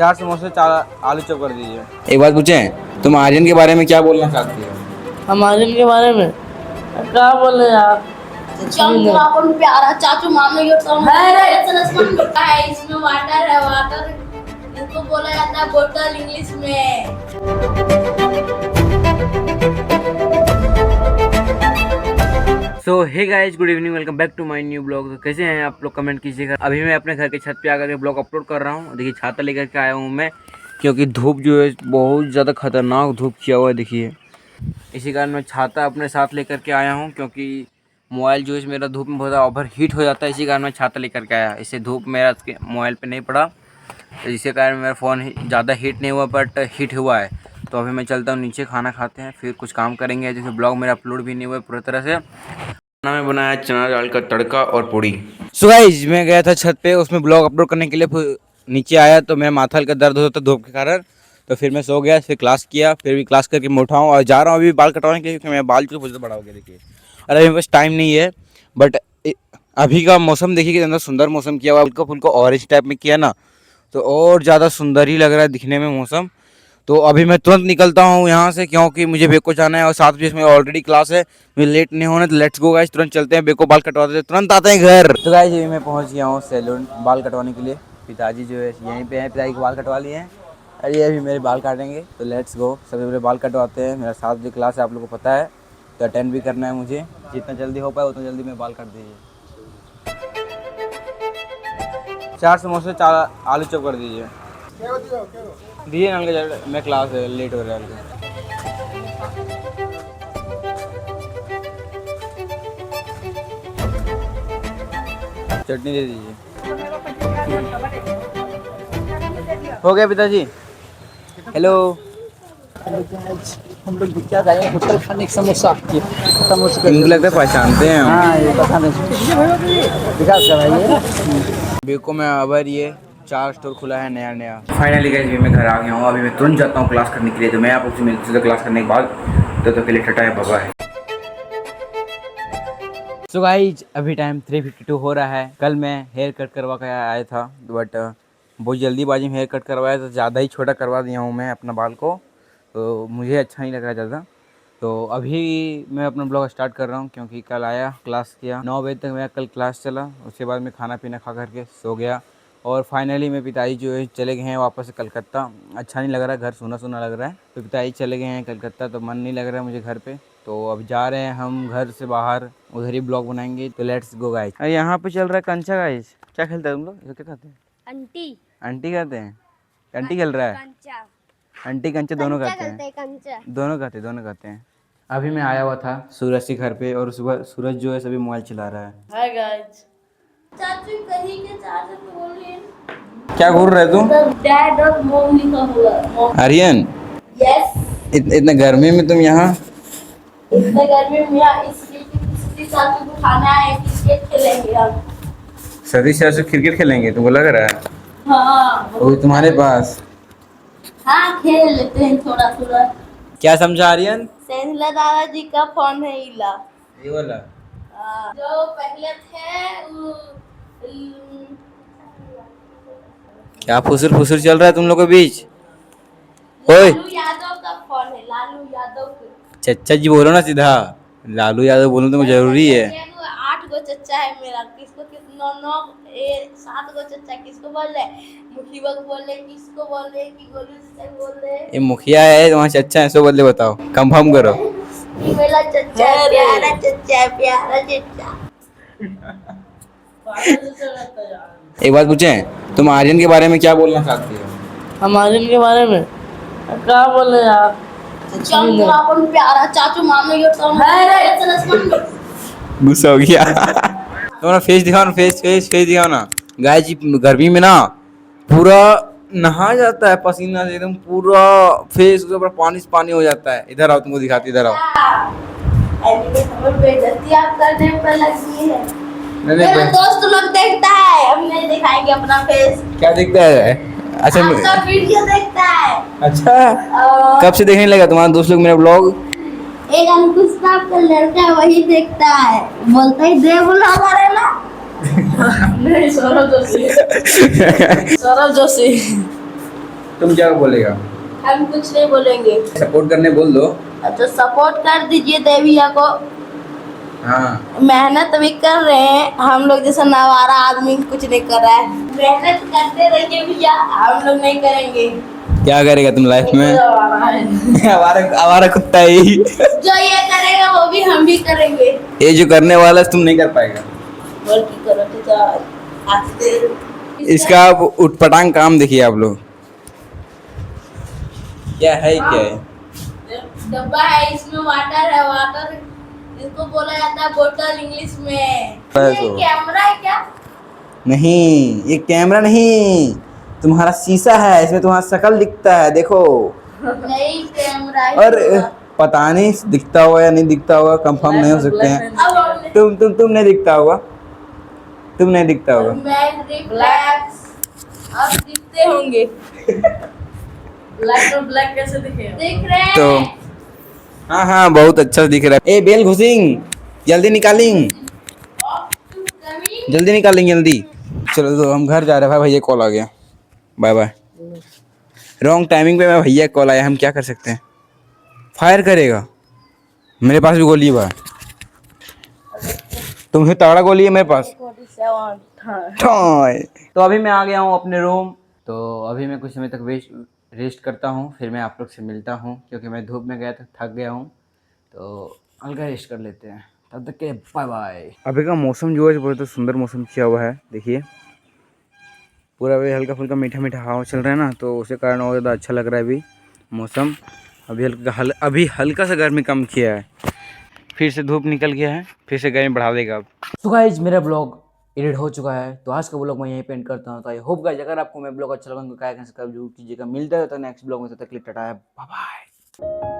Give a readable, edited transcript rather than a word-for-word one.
4 समोसे 4 आलू चॉप कर दीजिए। एक बात पूछें, तुम आर्यन के बारे में क्या बोलना चाहती हो? हम आर्यन के बारे में क्या बोले यार? चाचू अपन प्यारा चाचू मामले के तो है इसमें वाटर है वाटर इसको बोला जाता है बोतल इंग्लिश में। So hey guys, good evening, welcome back to my new blog. तो कैसे हैं आप लोग, कमेंट कीजिएगा। अभी मैं अपने घर के छत पे आकर के ब्लॉग अपलोड कर रहा हूँ। देखिए छाता लेकर के आया हूँ मैं, क्योंकि धूप जो है बहुत ज़्यादा खतरनाक धूप किया हुआ है। देखिए इसी कारण मैं छाता अपने साथ लेकर के आया हूँ, क्योंकि मोबाइल जो है मेरा धूप में बहुत ज़्यादा ओवर हीट हो जाता है। इसी कारण मैं छाता लेकर के आया। इससे धूप मेरा मोबाइल पे नहीं पड़ा, तो इसी कारण मेरा फ़ोन ज़्यादा हीट नहीं हुआ, बट हीट हुआ है। तो अभी मैं चलता हूँ नीचे, खाना खाते हैं, फिर कुछ काम करेंगे। जैसे ब्लॉग मेरा अपलोड भी नहीं हुआ पूरी तरह से। खाना में बनाया चना दाल का तड़का और पूड़ी। सो गाइस, मैं गया था छत पे, उसमें ब्लॉग अपलोड करने के लिए। फिर नीचे आया तो मेरा माथा हल्का दर्द होता था धूप के कारण, तो फिर मैं सो गया। फिर क्लास किया, फिर भी क्लास करके मैं उठा हूँ और जा रहा हूँ अभी बाल कटवाने के लिए, क्योंकि मेरा बाल जो बहुत बड़ा हो गया। देखिए और अभी बस टाइम नहीं है, बट अभी का मौसम देखिए कितना सुंदर मौसम किया हुआ। हल्का फुल्का ऑरेंज टाइप में किया ना, तो और ज़्यादा सुंदर ही लग रहा है दिखने में मौसम। तो अभी मैं तुरंत निकलता हूँ यहाँ से, क्योंकि मुझे बेको जाना है और 7 बजे में ऑलरेडी क्लास है। मुझे लेट नहीं होना, तो लेट्स गो गाइस, तुरंत चलते हैं। बेको बाल कटवाते हैं, तुरंत आते हैं घर। तो गाइस अभी मैं पहुँच गया हूँ सैलून बाल कटवाने के लिए। पिताजी जो है यहीं पे हैं, पिताजी के बाल कटवा लिए हैं और ये अभी मेरे बाल काटेंगे। तो लेट्स गो, सबसे पहले बाल कटवाते हैं। मेरा 7 बजे क्लास है, आप लोगों को पता है, तो अटेंड भी करना है मुझे। जितना जल्दी हो पाए उतना जल्दी मैं बाल काट दीजिए। 4 समोसे 4 आलू चॉप कर दीजिए। दिए नल के, मैं क्लास है, लेट हो रहा है। चटनी दे दीजिए। हो गया पिताजी। हेलो, हम लोग क्या खाए? होटल खाने का समोसा। इनको लगता है पहचानते हैं हम। हाँ ये पता नहीं विकास का भाई। बेको में अबर ये 4 स्टोर खुला है नया। फाइनली गाइस मैं घर आ गया हूँ। अभी मैं तुरंत जाता हूँ क्लास करने के लिए। तो मैं आप लोग से मिलती हूँ क्लास करने के बाद। तो के लिए टाटा है, बाय बाय। सो गाइस अभी टाइम 3:52 हो रहा है। कल मैं हेयर कट करवा के आया था, बट बहुत जल्दीबाजी में हेयर कट करवाया, तो ज़्यादा ही छोटा करवा दिया हूँ मैं अपना बाल को। तो मुझे अच्छा नहीं लग रहा ज़्यादा। तो अभी मैं अपना ब्लॉग स्टार्ट कर रहा हूँ, क्योंकि कल आया, क्लास किया, 9 बजे तक मेरा कल क्लास चला। उसके बाद मैं खाना पीना खा करके सो गया। और फाइनली मेरे पिताजी जो है चले गए हैं वापस से कलकत्ता। अच्छा नहीं लग रहा है, घर सूना सूना लग रहा है। तो पिताजी चले गए हैं कलकत्ता, तो मन नहीं लग रहा है मुझे घर पे। तो अब जा रहे हैं हम घर से बाहर, उधर ही ब्लॉग बनाएंगे। तो लेट्स गो गाइस। यहाँ पे चल रहा है कंचा गाइस। क्या खेलता है तुम लोग? क्या कहते हैं? आंटी आंटी कहते हैं। आंटी खेल रहा है। कंचा आंटी कंचा दोनों कहते हैं। कंचा दोनों कहते हैं। अभी मैं आया हुआ था सूरज के घर पे, और सुबह सूरज जो है सभी मोबाइल चला रहा है। Hi guys. चाचू कहीं के चार्जर पे बोल रही है। क्या घूर रहे तुम? डैड और मॉम लिखा हुआ। आर्यन, यस। इतने गर्मी में तुम यहाँ? इतने गर्मी में इसलिए चाचू को खाना है, क्रिकेट खेलेंगे हम। सदी से क्रिकेट खेलेंगे तुमको लग रहा है? हाँ वो तुम्हारे पास? हाँ खेल लेते हैं थोड़ा थोड़ा। क्या समझा आर्यन? सेंसला दादाजी का फोन है इला। ये वाला जो पहले थे क्या फुसुर फुसुर चल रहा है तुम लोगों के बीच? ओए लालू यादव का फोन है, लालू यादव का। चच्चा जी बोलो ना सीधा। लालू यादव बोलना तो जरूरी है। 8 गो चच्चा है मेरा, किसको कितना 7 गो चच्चा किसको बोल रहे? मुखिया को बोल रहे, किसको बोल रहे कि गोलू से बोल रहे? ये मुखिया है, तुम्हारा चच्चा है, सो बदले बताओ, कंफर्म करो। ये मेरा चच्चा है, प्यारा चच्चा है, प्यारा चच्चा। एक बात पूछें, तुम आर्यन के बारे में क्या बोलना चाहती हो? हम आर्यन के बारे में क्या बोले यार? चाचू अपन प्यारा चाचू मामले के तो है। गुस्सा हो गया। तुम्हारा फेस दिखाओ ना, फेस दिखाओ ना। गाय जी गर्मी में ना पूरा नहा जाता है पसीना से, एकदम पूरा फेस पूरा पानी से पानी हो जाता है। इधर आओ, तुमको दिखाती, इधर आओ। बेइज्जती आप करने पे लगी है। नहीं मेरा दोस्त लोग देखता है, हम नहीं दिखाएंगे अपना फेस। क्या दिखता है? अच्छा आपका वीडियो देखता है। अच्छा कब से देखने लगा तुम्हारा दोस्त लोग मेरा ब्लॉग? एक अंकुश नाम का लड़का है, वही देखता है, बोलता है दे बोला हमारे ना। नहीं, सौरभ जोशी। सौरभ जोशी। तुम क्या बोलेगा? हम कुछ नहीं बोलेंगे। सपोर्ट करने बोल दो। अच्छा सपोर्ट कर दीजिए देविया को। हाँ मेहनत भी कर रहे हैं हम लोग, जैसा नवारा आदमी कुछ नहीं कर रहा है। मेहनत करते रहिए भैया, हम लोग नहीं करेंगे। क्या करेगा तुम लाइफ में? आवारा आवारा कुत्ता है ही। जो ये करेगा वो भी हम भी करेंगे। ये जो करने वाला है तुम नहीं कर पाएगा। बोल की करो तो आते इसका आप उटपटांग काम देखिए आप लोग। क्या है क्या है? डब्बा है, इसमें वाटर है। वाटर इसको बोला जाता है बोतल इंग्लिश में। ये तो। कैमरा है क्या? नहीं ये कैमरा नहीं, तुम्हारा शीशा है, इसमें तुम्हारा शक्ल दिखता है देखो। नहीं कैमरा है। और पता नहीं दिखता होगा या नहीं दिखता होगा, कंफर्म नहीं हो सकते हैं। अब हमने तुम नहीं दिखता होगा, तुम नहीं दिखता होगा। मैन रिफ्लेक्स अब दिखते होंगे। ब्लैक और ब्लैक कैसे दिखे? दिख रहे हैं। तो हाँ हाँ बहुत अच्छा दिख रहा है। ए बेल घुसिंग, जल्दी निकालेंगे, जल्दी निकालेंगे जल्दी। चलो तो हम घर जा रहे हैं भाई, भैया कॉल आ गया। Bye bye. रॉन्ग टाइमिंग पे मैं भैया कॉल आया, हम क्या कर सकते हैं? फायर करेगा, मेरे पास भी गोली है। तुम्हें तगड़ा गोली है मेरे पास। तो अभी मैं आ गया हूँ अपने रूम। तो अभी मैं कुछ समय तक रेस्ट करता हूँ, फिर मैं आप लोग से मिलता हूँ, क्योंकि मैं धूप में गया था, थक गया हूँ। तो हल्का रेस्ट कर लेते हैं, तब तक के बाय बाय। अभी का मौसम जो है बहुत सुंदर मौसम किया हुआ है, देखिए पूरा भी हल्का फुल्का मीठा मीठा हवा चल रहा है ना, तो उसके कारण और ज़्यादा अच्छा लग रहा है अभी मौसम। अभी हल्का सा गर्मी कम किया है, फिर से धूप निकल गया है, फिर से गर्मी बढ़ा देगा अब। तो गाइस मेरा ब्लॉग एडिट हो चुका है, तो आज का ब्लॉग मैं यहीं पे एंड करता हूँ। तो आई होप गाइस अगर आपको मेरा ब्लॉग अच्छा लगा तो क्या जरूर कीजिएगा। मिलता है तो नेक्स्ट ब्लॉग में, तब तक के लिए टाटा बाय बाय।